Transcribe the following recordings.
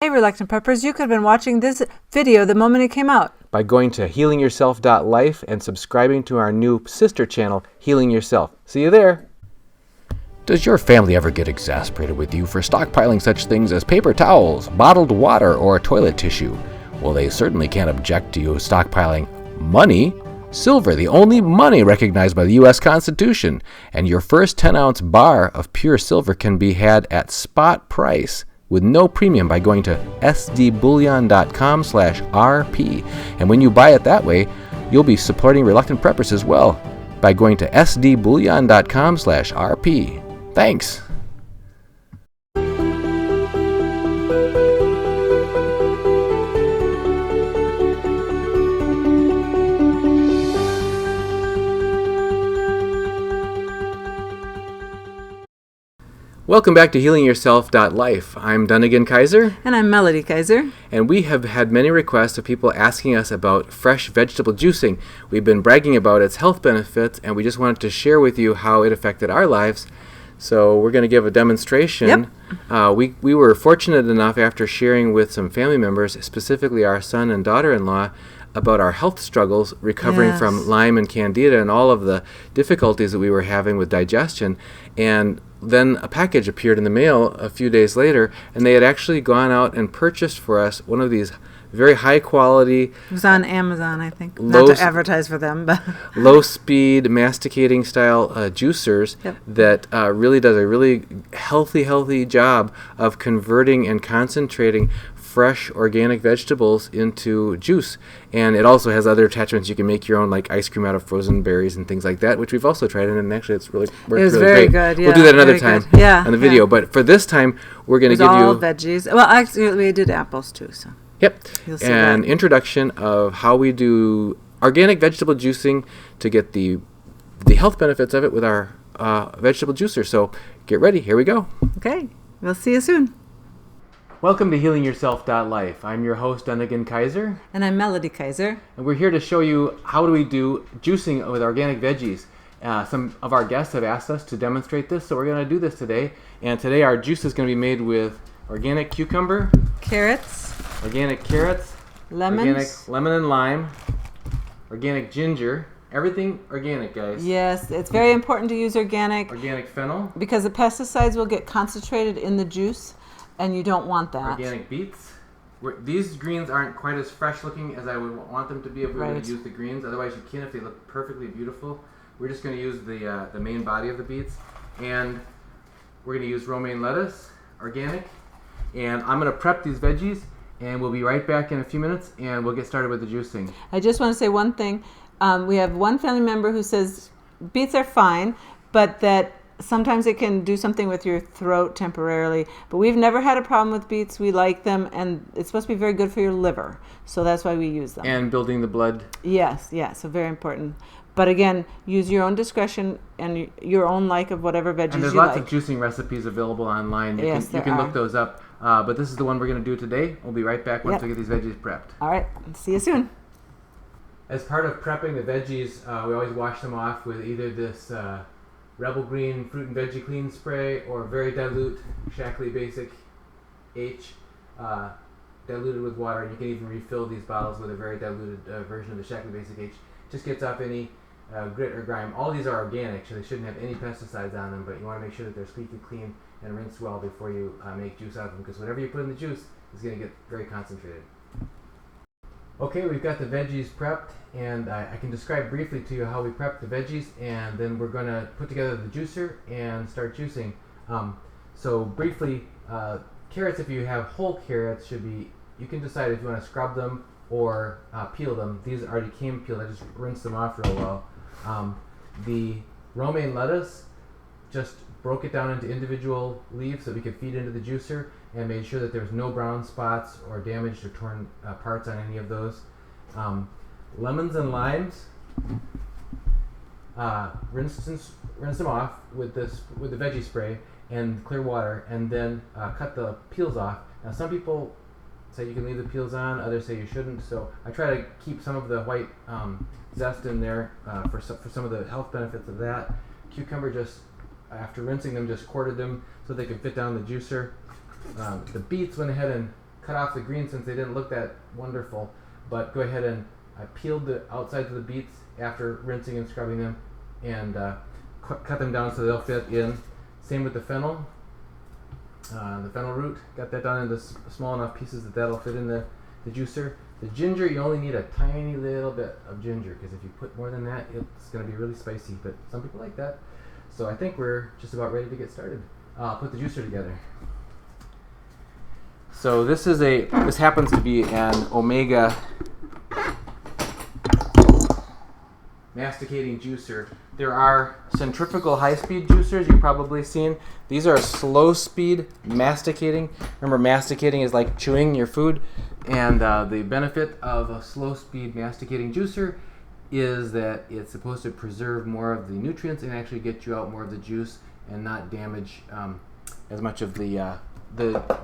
Hey Reluctant Preppers, you could have been watching this video the moment it came out. By going to HealingYourself.Life and subscribing to our new sister channel, Healing Yourself. See you there! Does your family ever get exasperated with you for stockpiling such things as paper towels, bottled water, or toilet tissue? Well, they certainly can't object to you stockpiling money. Silver, the only money recognized by the U.S. Constitution. And your first 10-ounce bar of pure silver can be had at spot price with no premium by going to sdbullion.com/rp. And when you buy it that way, you'll be supporting Reluctant Preppers as well by going to sdbullion.com/rp. Thanks. Welcome back to HealingYourself.Life. I'm Dunagun and Kaiser. And I'm Melody Kaiser. And we have had many requests of people asking us about fresh vegetable juicing. We've been bragging about its health benefits, and we just wanted to share with you how it affected our lives. So we're going to give a demonstration. Yep. We were fortunate enough, after sharing with some family members, specifically our son and daughter-in-law, about our health struggles, recovering from Lyme and Candida and all of the difficulties that we were having with digestion. And then a package appeared in the mail a few days later, and they had actually gone out and purchased for us one of these very high quality. It was on Amazon, I think. Not to advertise for them, but low speed masticating style juicers. Yep. That really does a really healthy job of converting and concentrating fresh organic vegetables into juice. And it also has other attachments. You can make your own, like ice cream out of frozen berries and things like that, which we've also tried, and actually it's really worked. It was really very great. good. Yeah, we'll do that another time on the video. Yeah. But for this time, we're going to give all you veggies. Well, actually, we did apples too. So you'll see an that. introduction of how we do organic vegetable juicing to get the health benefits of it with our vegetable juicer. So get ready. Here we go. Okay, we'll see you soon. Welcome to HealingYourself.Life. I'm your host, Dunagun Kaiser. And I'm Melody Kaiser. And we're here to show you how do we do juicing with organic veggies. Some of our guests have asked us to demonstrate this, so we're going to do this today. And today our juice is going to be made with organic cucumber, Carrots, organic carrots, lemons, organic lemon and lime, organic ginger, everything organic, guys. Yes, it's very important to use organic fennel, because the pesticides will get concentrated in the juice, and you don't want that. Organic beets. These greens aren't quite as fresh looking as I would want them to be if we were going to use the greens. Otherwise, you can if they look perfectly beautiful. We're just going to use the main body of the beets, and we're going to use romaine lettuce, organic. And I'm going to prep these veggies, and we'll be right back in a few minutes, and we'll get started with the juicing. I just want to say one thing. We have one family member who says beets are fine, but that sometimes it can do something with your throat temporarily. But we've never had a problem with beets. We like them, and it's supposed to be very good for your liver. So that's why we use them. And building the blood. Yes, so very important. But again, use your own discretion and your own like of whatever veggies you like. And there's lots of juicing recipes available online. You can look those up. But this is the one we're going to do today. We'll be right back once we get these veggies prepped. All right. See you soon. As part of prepping the veggies, we always wash them off with either this Rebel Green Fruit and Veggie Clean Spray or very dilute Shaklee Basic H diluted with water. You can even refill these bottles with a very diluted version of the Shaklee Basic H. Just gets off any grit or grime. All these are organic, so they shouldn't have any pesticides on them, but you want to make sure that they're squeaky clean and rinsed well before you make juice out of them, because whatever you put in the juice is going to get very concentrated. Okay, we've got the veggies prepped, and I can describe briefly to you how we prep the veggies, and then we're going to put together the juicer and start juicing. So briefly, carrots, if you have whole carrots, you can decide if you want to scrub them or peel them. These already came peeled. I just rinsed them off real well. The romaine lettuce, just broke it down into individual leaves so we could feed into the juicer, and made sure that there was no brown spots or damaged or torn parts on any of those. Lemons and limes, rinse them off with the veggie spray and clear water, and then cut the peels off. Now some people say you can leave the peels on, others say you shouldn't, so I try to keep some of the white zest in there for some of the health benefits of that. Cucumber, just after rinsing them, just quartered them so they could fit down the juicer. The beets, went ahead and cut off the greens since they didn't look that wonderful. But go ahead and I peeled the outsides of the beets after rinsing and scrubbing them, and cut them down so they'll fit in. Same with the fennel. The fennel root, got that down into small enough pieces that'll fit in the juicer. The ginger, you only need a tiny little bit of ginger, because if you put more than that, it's going to be really spicy, but some people like that. So I think we're just about ready to get started. I'll put the juicer together. So this happens to be an Omega masticating juicer. There are centrifugal high-speed juicers you've probably seen. These are slow-speed masticating. Remember, masticating is like chewing your food, and the benefit of a slow-speed masticating juicer is that it's supposed to preserve more of the nutrients and actually get you out more of the juice and not damage as much of the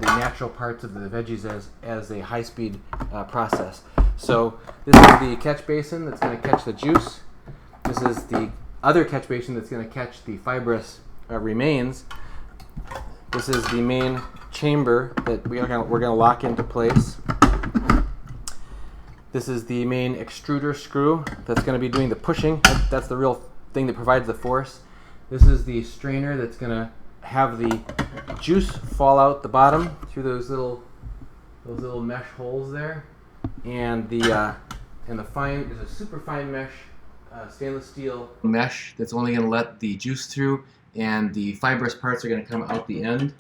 natural parts of the veggies as a high-speed process. So this is the catch basin that's going to catch the juice. This is the other catch basin that's going to catch the fibrous remains. This is the main chamber that we're going to lock into place. This is the main extruder screw that's going to be doing the pushing. That's the real thing that provides the force. This is the strainer that's going to have the juice fall out the bottom through those little mesh holes there. And the fine is a super fine mesh. Stainless steel mesh that's only going to let the juice through, and the fibrous parts are going to come out the end.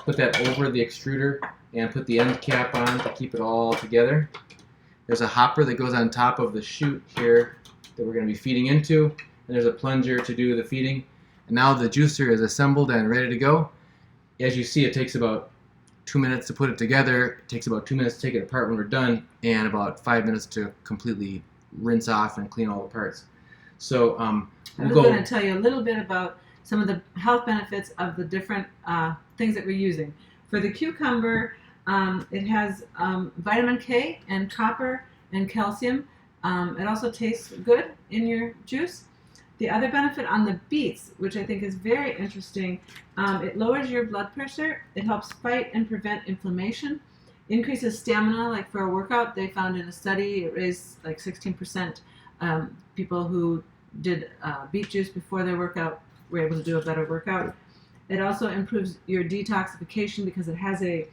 Put that over the extruder and put the end cap on to keep it all together. There's a hopper that goes on top of the chute here that we're going to be feeding into, and there's a plunger to do the feeding. And now the juicer is assembled and ready to go. As you see, it takes about 2 minutes to put it together. It takes about 2 minutes to take it apart when we're done, and about 5 minutes to completely rinse off and clean all the parts. So I'm going to tell you a little bit about some of the health benefits of the different things that we're using. For the cucumber, it has vitamin K and copper and calcium. It also tastes good in your juice. The other benefit on the beets, which I think is very interesting, it lowers your blood pressure. It helps fight and prevent inflammation. Increases stamina, like for a workout. They found in a study it raised like 16% people who did beet juice before their workout were able to do a better workout. It also improves your detoxification because it has it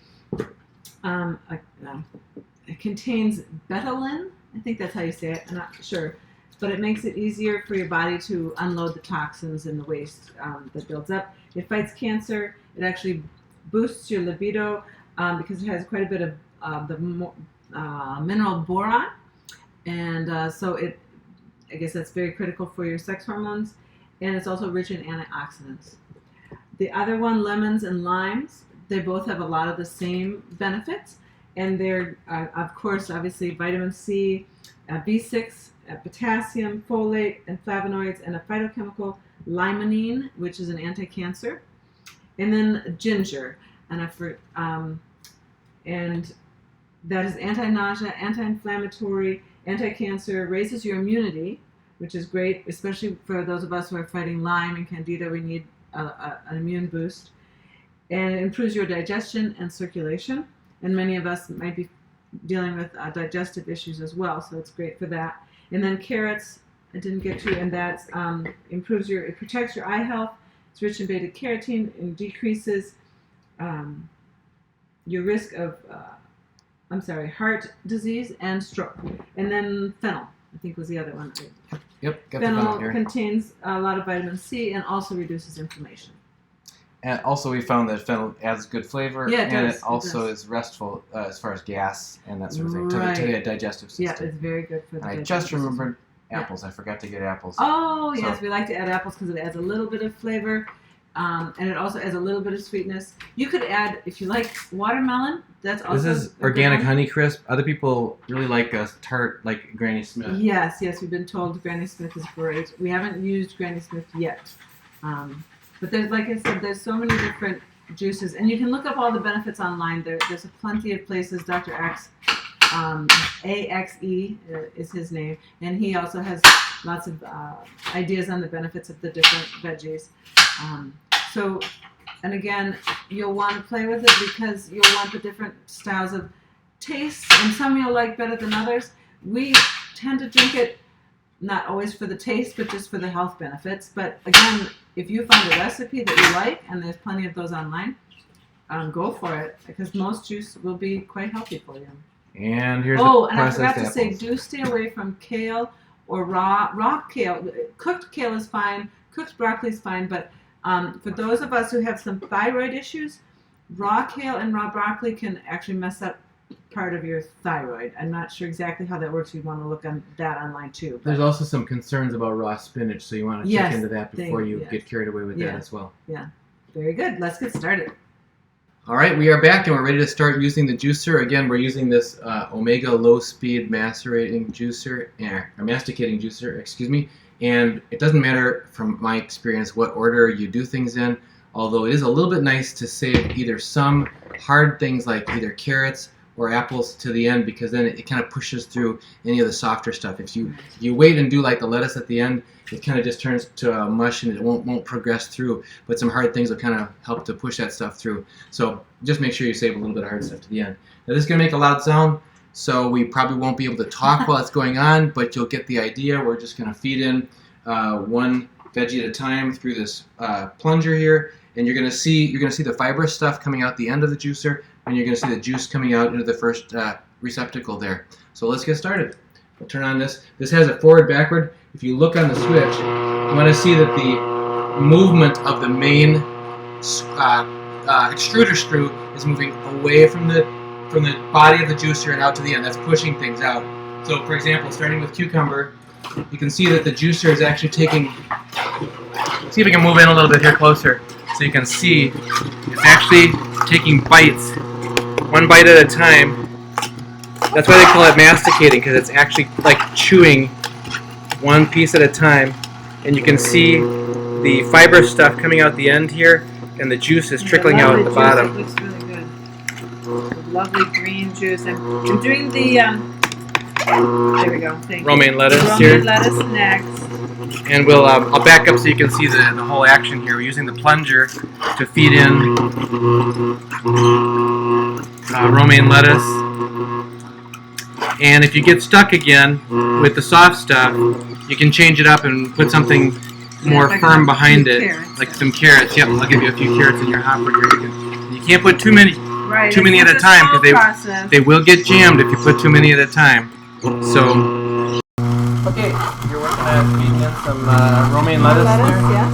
contains betalain. I think that's how you say it. I'm not sure. But it makes it easier for your body to unload the toxins and the waste that builds up. It fights cancer. It actually boosts your libido because it has quite a bit of the mineral boron. And so I guess that's very critical for your sex hormones. And it's also rich in antioxidants. The other one, lemons and limes, they both have a lot of the same benefits. And they're, of course, obviously vitamin C, B6, potassium, folate, and flavonoids, and a phytochemical limonene, which is an anti-cancer. And then ginger, and that is anti-nausea, anti-inflammatory, anti-cancer, raises your immunity, which is great, especially for those of us who are fighting Lyme and Candida. We need an immune boost. And it improves your digestion and circulation. And many of us might be dealing with digestive issues as well, so it's great for that. And then carrots, I didn't get to, and that it protects your eye health. It's rich in beta carotene and decreases your risk of heart disease and stroke. And then fennel, I think was the other one. Yep, got fennel the fennel here. Contains a lot of vitamin C and also reduces inflammation. And also we found that fennel adds good flavor, it also is restful as far as gas and that sort of thing to the digestive system. Yeah, it's very good for the digestive system. I just remembered apples. I forgot to get apples. Oh, yes, we like to add apples because it adds a little bit of flavor. And it also adds a little bit of sweetness. You could add, if you like watermelon, that's also... This is organic Honeycrisp. Other people really like a tart like Granny Smith. Yes, we've been told Granny Smith is great. We haven't used Granny Smith yet. But there's, like I said, there's so many different juices. And you can look up all the benefits online. There's plenty of places. Dr. X, AXE is his name. And he also has lots of ideas on the benefits of the different veggies. And again, you'll want to play with it because you'll want the different styles of tastes, and some you'll like better than others. We tend to drink it not always for the taste, but just for the health benefits. But again, if you find a recipe that you like, and there's plenty of those online, go for it, because most juice will be quite healthy for you. And here's and I forgot to say, do stay away from kale or raw kale. Cooked kale is fine. Cooked broccoli is fine. But for those of us who have some thyroid issues, raw kale and raw broccoli can actually mess up part of your thyroid. I'm not sure exactly how that works. You want to look on that online too. There's also some concerns about raw spinach, so you want to check into that before you get carried away with that as well. Yeah, very good. Let's get started. All right, we are back and we're ready to start using the juicer. Again, we're using this Omega low-speed masticating juicer, and it doesn't matter from my experience what order you do things in, although it is a little bit nice to save either some hard things like either carrots or apples to the end, because then it kind of pushes through any of the softer stuff. If you wait and do like the lettuce at the end, it kind of just turns to a mush and it won't progress through. But some hard things will kind of help to push that stuff through. So just make sure you save a little bit of hard stuff to the end. Now this is going to make a loud sound, so we probably won't be able to talk while it's going on, but you'll get the idea. We're just going to feed in one veggie at a time through this plunger here, and you're going to see the fibrous stuff coming out the end of the juicer, and you're going to see the juice coming out into the first receptacle there. So let's get started. We'll turn on this. This has a forward, backward. If you look on the switch, you want to see that the movement of the main extruder screw is moving away from the body of the juicer and out to the end. That's pushing things out. So for example, starting with cucumber, you can see that the juicer is actually taking, see if we can move in a little bit here closer, so you can see it's actually taking bites, one bite at a time. That's why they call it masticating, because it's actually like chewing one piece at a time. And you can see the fiber stuff coming out the end here, and the juice is trickling out at the bottom. It looks really good. Lovely green juice. I'm doing the, there we go. Thank romaine you. lettuce here. Romaine lettuce next. And I'll back up so you can see the whole action here. We're using the plunger to feed in romaine lettuce. And if you get stuck again with the soft stuff, you can change it up and put something more firm behind it, like some carrots. Yep, I'll give you a few carrots in your hopper here. You can't put too many at a time, because they will get jammed if you put too many at a time. So, okay, you're working at feeding in some romaine lettuce there. Yes.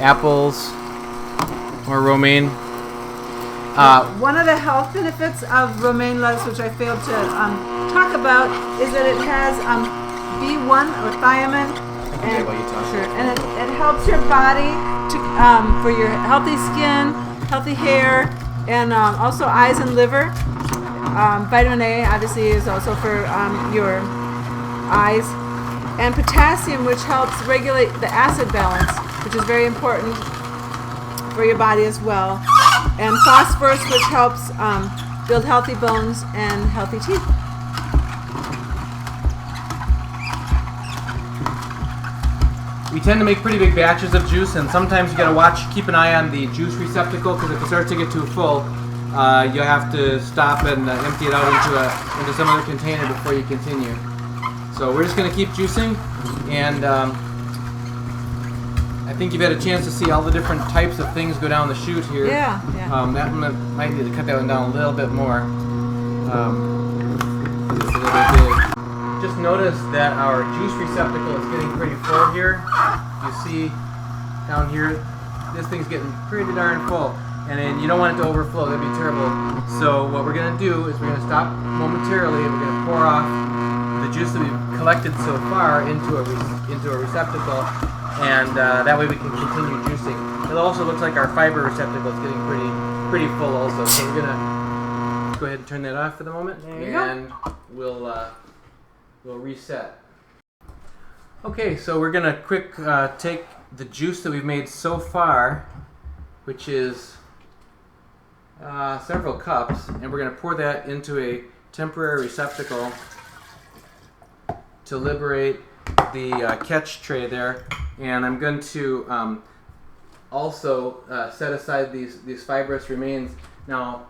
Apples, more romaine. One of the health benefits of romaine lettuce, which I failed to talk about, is that it has B1 or thiamine, and it helps your body to for your healthy skin, healthy hair, and also eyes and liver. Vitamin A obviously is also for your eyes, and potassium, which helps regulate the acid balance, which is very important for your body as well. And phosphorus, which helps build healthy bones and healthy teeth. We tend to make pretty big batches of juice, and sometimes you gotta keep an eye on the juice receptacle, because if it starts to get too full, you'll have to stop and empty it out into some other container before you continue. So we're just gonna keep juicing, and I think you've had a chance to see all the different types of things go down the chute here. Yeah. That one might need to cut that one down a little bit more. It's a little bit big. Just notice that our juice receptacle is getting pretty full here. You see down here, this thing's getting pretty darn full. And then you don't want it to overflow, that'd be terrible. So what we're gonna do is we're gonna stop momentarily, and we're gonna pour off the juice that we've collected so far into a receptacle. And that way we can continue juicing. It also looks like our fiber receptacle is getting pretty full also. So we're gonna go ahead and turn that off for the moment, and we'll reset. Okay, so we're gonna take the juice that we've made so far, which is several cups, and we're gonna pour that into a temporary receptacle to liberate the catch tray there. And I'm going to also set aside these fibrous remains. Now,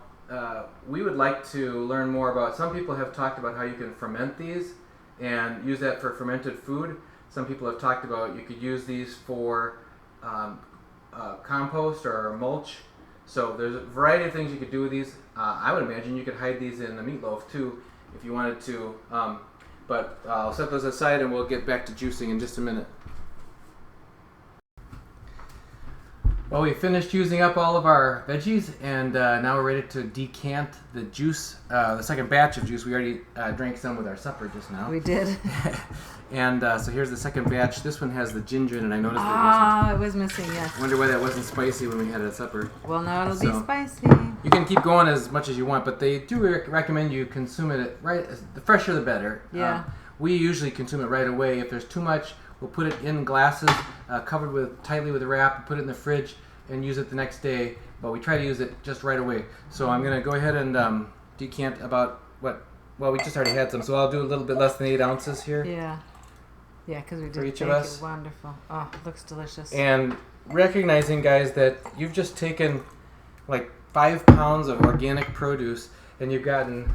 we would like to learn more about, some people have talked about how you can ferment these and use that for fermented food. Some people have talked about you could use these for compost or mulch. So there's a variety of things you could do with these. I would imagine you could hide these in the meatloaf too if you wanted to. But I'll set those aside and we'll get back to juicing in just a minute. Well, we finished using up all of our veggies, and now we're ready to decant the juice, the second batch of juice. We already drank some with our supper just now. We did. And so here's the second batch. This one has the ginger in it. I noticed it was missing, yes. I wonder why that wasn't spicy when we had it at supper. Well, now it'll be spicy. You can keep going as much as you want, but they do recommend you consume it right. The fresher, the better. Yeah. We usually consume it right away. If there's too much, we'll put it in glasses, covered tightly with a wrap, put it in the fridge, and use it the next day. But we try to use it just right away. So I'm going to go ahead and decant about well, we just already had some, so I'll do a little bit less than 8 ounces here. Yeah. Yeah, because we did. For each of us. Wonderful. Oh, it looks delicious. And recognizing, guys, that you've just taken like 5 pounds of organic produce, and you've gotten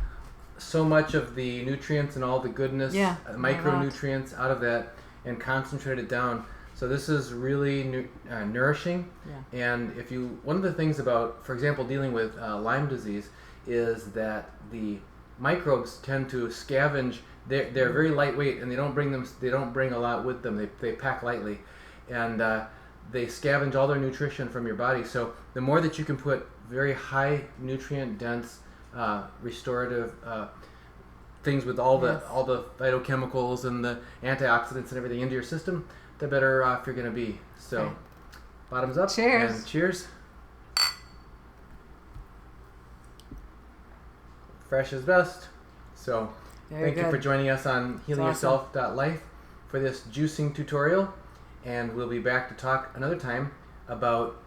so much of the nutrients and all the goodness, micronutrients out of that, and concentrated down. So this is really nourishing. Yeah. And one of the things about, for example, dealing with Lyme disease is that the microbes tend to scavenge. They're very lightweight, and they don't bring a lot with them. They pack lightly, and they scavenge all their nutrition from your body. So the more that you can put very high nutrient dense, restorative things with all the phytochemicals and the antioxidants and everything into your system, the better off you're going to be. So, bottoms up. Cheers. And cheers. Fresh is best. So, thank you for joining us on HealingYourself.Life for this juicing tutorial. And we'll be back to talk another time about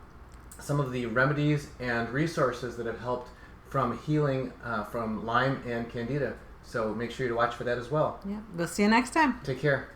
some of the remedies and resources that have helped from healing from Lyme and Candida. So make sure to watch for that as well. Yeah. We'll see you next time. Take care.